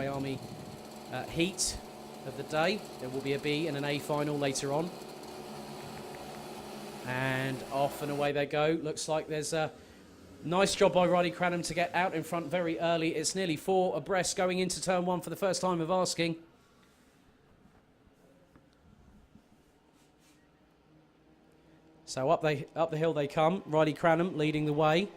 IAME heat of the day. There will be a B and an A final later on. And off and away they go. Looks like there's a nice job by Riley Cranham to get out in front very early. It's nearly 4 abreast going into turn 1 for the first time of asking. So up the hill they come. Riley Cranham leading the way.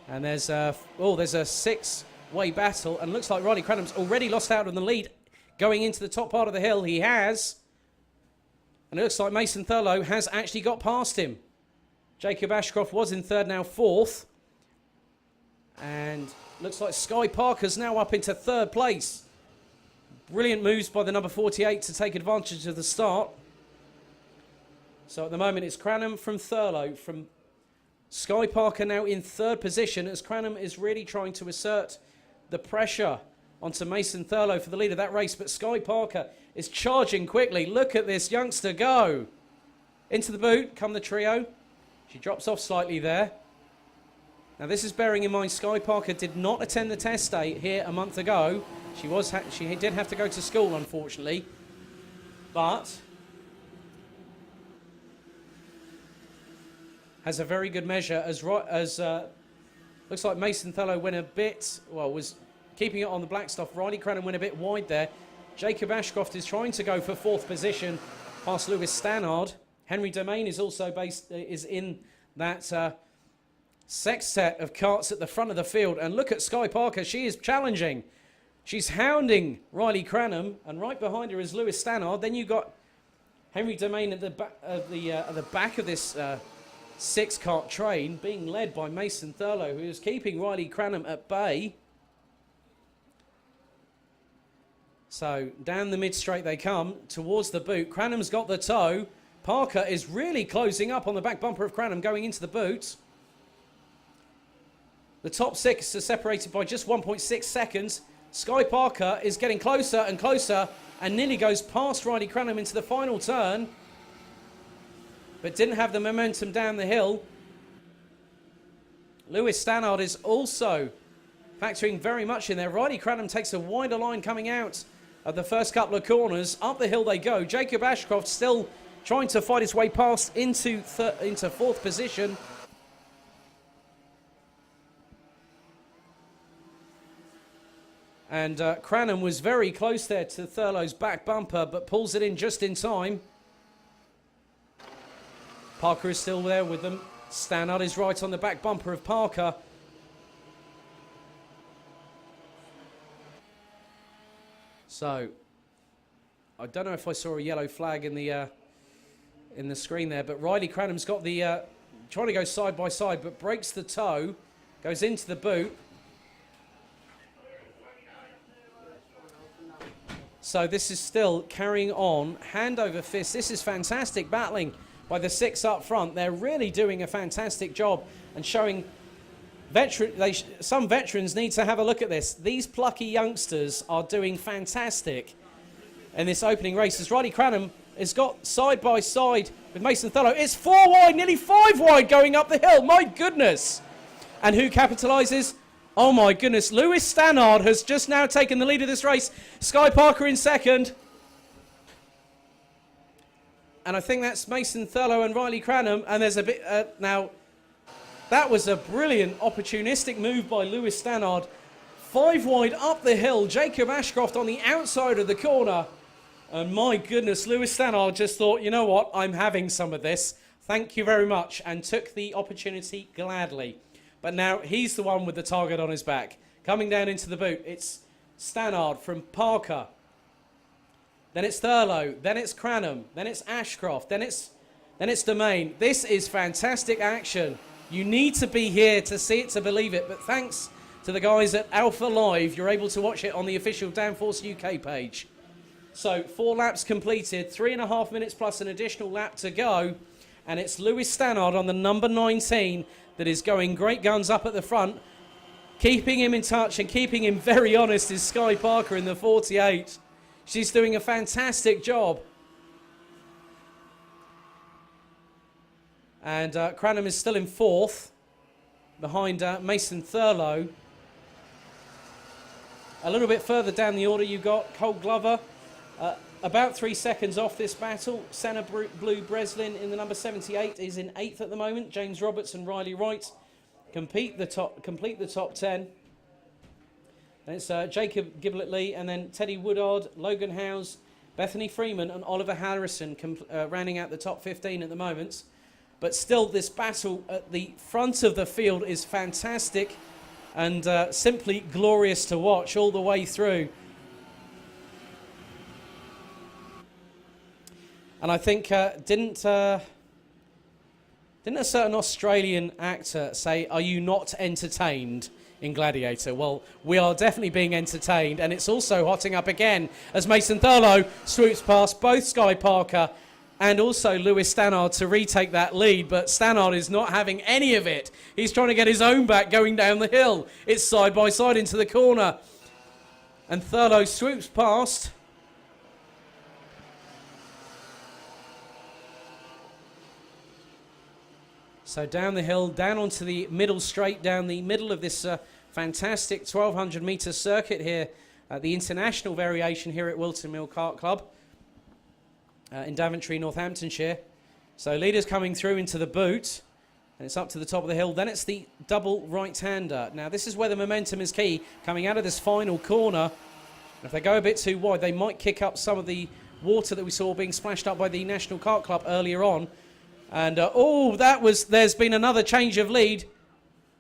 And there's a 6-way battle. And looks like Riley Cranham's already lost out on the lead going into the top part of the hill. He has. And it looks like Mason Thurlow has actually got past him. Jacob Ashcroft was in third, now fourth. And looks like Sky Parker's now up into third place. Brilliant moves by the number 48 to take advantage of the start. So at the moment it's Cranham from Thurlow, from Sky Parker now in third position as Cranham is really trying to assert the pressure onto Mason Thurlow for the lead of that race. But Sky Parker is charging quickly. Look at this youngster go. Into the boot come the trio. She drops off slightly there. Now this is bearing in mind Sky Parker did not attend the test day here a month ago. She did have to go to school, unfortunately. But has a very good measure as looks like Mason Thurlow went a bit, was keeping it on the black stuff. Riley Cranham went a bit wide there. Jacob Ashcroft is trying to go for fourth position past Lewis Stannard. Henry Domain is also is in that sextet of carts at the front of the field. And look at Sky Parker. She is challenging. She's hounding Riley Cranham. And right behind her is Lewis Stannard. Then you've got Henry Domain at the back of this 6-cart train being led by Mason Thurlow, who is keeping Riley Cranham at bay. So down the mid-straight they come towards the boot. Cranham's got the toe. Parker is really closing up on the back bumper of Cranham going into the boot. The top 6 are separated by just 1.6 seconds. Sky Parker is getting closer and closer and nearly goes past Riley Cranham into the final turn, but didn't have the momentum down the hill. Lewis Stannard is also factoring very much in there. Riley Cranham takes a wider line coming out of the first couple of corners. Up the hill they go. Jacob Ashcroft still trying to fight his way past into fourth position. And Cranham was very close there to Thurlow's back bumper, but pulls it in just in time. Parker is still there with them. Stannard is right on the back bumper of Parker. So, I don't know if I saw a yellow flag in the screen there, but Riley Cranham's got the trying to go side by side, but breaks the toe, goes into the boot. So this is still carrying on, hand over fist. This is fantastic battling by the 6 up front. They're really doing a fantastic job and showing some veterans need to have a look at this. These plucky youngsters are doing fantastic in this opening race. As Riley Cranham has got side by side with Mason Thurlow. It's 4 wide, nearly 5 wide going up the hill. My goodness. And who capitalises? Oh my goodness. Lewis Stannard has just now taken the lead of this race. Sky Parker in second. And I think that's Mason Thurlow and Riley Cranham. And there's a bit now. That was a brilliant opportunistic move by Lewis Stannard. 5 wide up the hill. Jacob Ashcroft on the outside of the corner. And my goodness, Lewis Stannard just thought, you know what, I'm having some of this. Thank you very much. And took the opportunity gladly. But now he's the one with the target on his back. Coming down into the boot, it's Stannard from Parker. Then it's Thurlow. Then it's Cranham. Then it's Ashcroft. Then it's Domain. This is fantastic action. You need to be here to see it, to believe it. But thanks to the guys at Alpha Live, you're able to watch it on the official Downforce UK page. So 4 laps completed, 3.5 minutes plus an additional lap to go. And it's Lewis Stannard on the number 19 that is going great guns up at the front. Keeping him in touch and keeping him very honest is Sky Parker in the 48. She's doing a fantastic job. And Cranham is still in 4th behind Mason Thurlow. A little bit further down the order, you've got Cole Glover, about 3 seconds off this battle. Senna Blue Breslin in the number 78 is in 8th at the moment. James Roberts and Riley Wright complete the top 10. And it's Jacob Giblett-Lee and then Teddy Woodard, Logan Howes, Bethany Freeman and Oliver Harrison rounding out the top 15 at the moment. But still, this battle at the front of the field is fantastic and simply glorious to watch all the way through. And I think, didn't a certain Australian actor say, "Are you not entertained?" in Gladiator? Well, we are definitely being entertained, and it's also hotting up again as Mason Thurlow swoops past both Sky Parker and also Lewis Stannard to retake that lead, but Stannard is not having any of it. He's trying to get his own back going down the hill. It's side by side into the corner, and Thurlow swoops past. So down the hill, down onto the middle straight, down the middle of this fantastic 1,200 metre circuit here at the international variation here at Whilton Mill Kart Club in Daventry, Northamptonshire. So leaders coming through into the boot, and it's up to the top of the hill. Then it's the double right-hander. Now this is where the momentum is key, coming out of this final corner. If they go a bit too wide, they might kick up some of the water that we saw being splashed up by the National Kart Club earlier on. And, there's been another change of lead.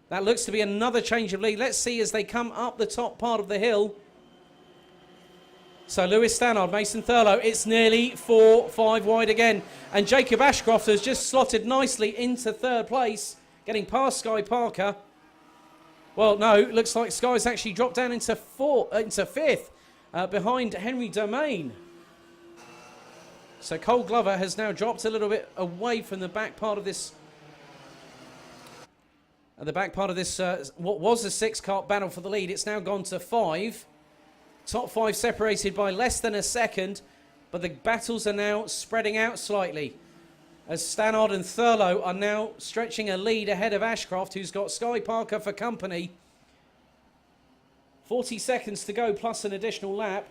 That looks to be another change of lead. Let's see as they come up the top part of the hill. So Lewis Stannard, Mason Thurlow, it's nearly 4-5 wide again. And Jacob Ashcroft has just slotted nicely into 3rd place, getting past Sky Parker. Well, no, looks like Sky's actually dropped down into 5th, behind Henry Domain. So Cole Glover has now dropped a little bit away from the back part of this. What was a 6-kart battle for the lead. It's now gone to 5. Top 5 separated by less than a second, but the battles are now spreading out slightly as Stannard and Thurlow are now stretching a lead ahead of Ashcroft, who's got Sky Parker for company. 40 seconds to go plus an additional lap.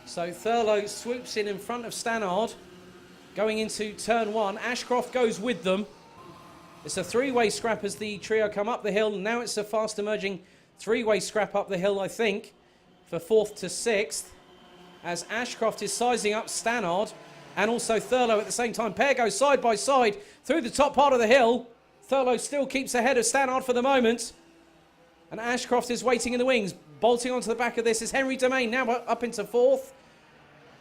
So Thurlow swoops in front of Stannard, going into turn 1. Ashcroft goes with them. It's a 3-way scrap as the trio come up the hill. Now it's a fast emerging 3-way scrap up the hill, I think, for 4th to 6th. As Ashcroft is sizing up Stannard and also Thurlow at the same time. Pair goes side by side through the top part of the hill. Thurlow still keeps ahead of Stannard for the moment. And Ashcroft is waiting in the wings. Bolting onto the back of this is Henry Domain, now up into 4th.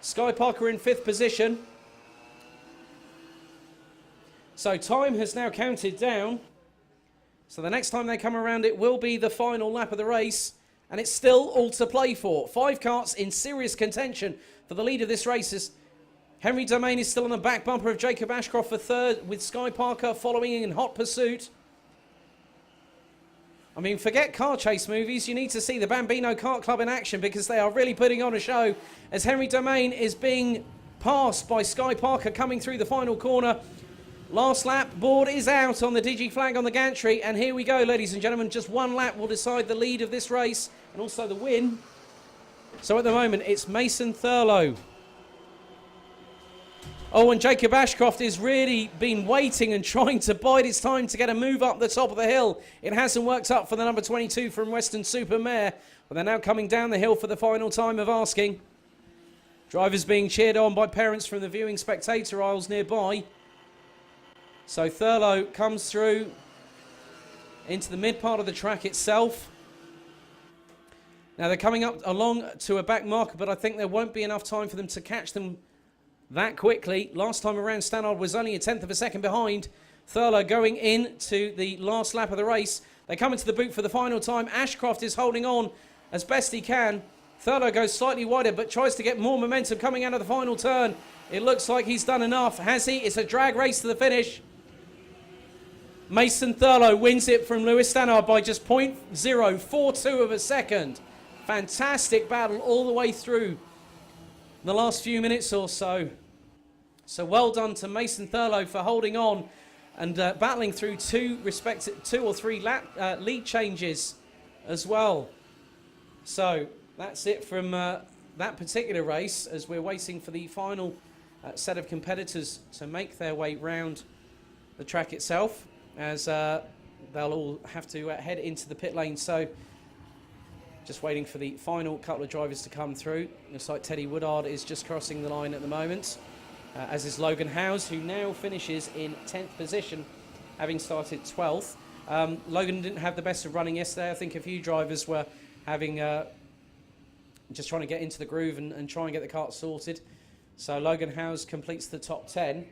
Sky Parker in 5th position. So time has now counted down. So the next time they come around, it will be the final lap of the race. And it's still all to play for. 5 karts in serious contention for the lead of this race. Henry Domain is still on the back bumper of Jacob Ashcroft for 3rd, with Sky Parker following in hot pursuit. I mean, forget car chase movies. You need to see the Bambino Kart Club in action because they are really putting on a show as Henry Domain is being passed by Sky Parker coming through the final corner. Last lap board is out on the Digi flag on the gantry, and here we go, ladies and gentlemen. Just 1 lap will decide the lead of this race and also the win. So at the moment, it's Mason Thurlow. Oh, and Jacob Ashcroft has really been waiting and trying to bide his time to get a move up the top of the hill. It hasn't worked up for the number 22 from Western Supermare, but they're now coming down the hill for the final time of asking. Drivers being cheered on by parents from the viewing spectator aisles nearby. So Thurlow comes through into the mid part of the track itself. Now they're coming up along to a back marker, but I think there won't be enough time for them to catch them that quickly. Last time around, Stannard was only a 1/10 of a second behind. Thurlow going into the last lap of the race. They come into the boot for the final time. Ashcroft is holding on as best he can. Thurlow goes slightly wider, but tries to get more momentum coming out of the final turn. It looks like he's done enough. Has he? It's a drag race to the finish. Mason Thurlow wins it from Lewis Stannard by just 0.042 of a second. Fantastic battle all the way through the last few minutes or so. So well done to Mason Thurlow for holding on and battling through two or three lead changes as well. So that's it from that particular race, as we're waiting for the final set of competitors to make their way round the track itself, as they'll all have to head into the pit lane. So just waiting for the final couple of drivers to come through. Looks like Teddy Woodard is just crossing the line at the moment, as is Logan Howes, who now finishes in 10th position, having started 12th. Logan didn't have the best of running yesterday. I think a few drivers were having just trying to get into the groove and try and get the kart sorted. So Logan Howes completes the top 10.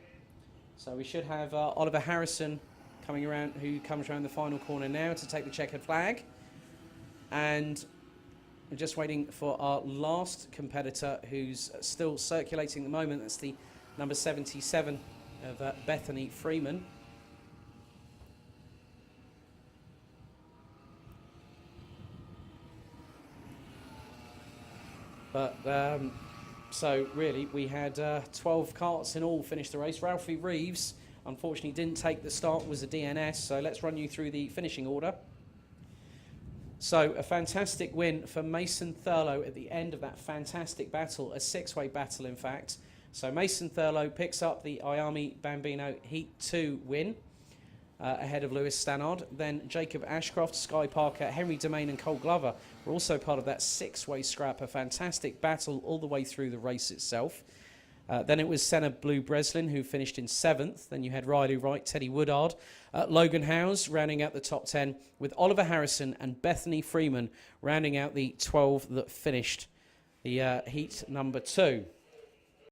So we should have Oliver Harrison coming around, who comes around the final corner now to take the checkered flag. And we're just waiting for our last competitor, who's still circulating at the moment. That's the number 77 of Bethany Freeman. But so really, we had 12 karts in all finish the race. Ralphie Reeves, unfortunately, didn't take the start, was a DNS. So let's run you through the finishing order. So a fantastic win for Mason Thurlow at the end of that fantastic battle, a six-way battle, in fact. So Mason Thurlow picks up the IAME Bambino Heat 2 win ahead of Lewis Stannard. Then Jacob Ashcroft, Sky Parker, Henry Domain and Cole Glover were also part of that six-way scrap, a fantastic battle all the way through the race itself. Then it was Senna Blue Breslin, who finished in 7th. Then you had Riley Wright, Teddy Woodard, Logan Howes rounding out the top 10, with Oliver Harrison and Bethany Freeman rounding out the 12 that finished the heat number 2.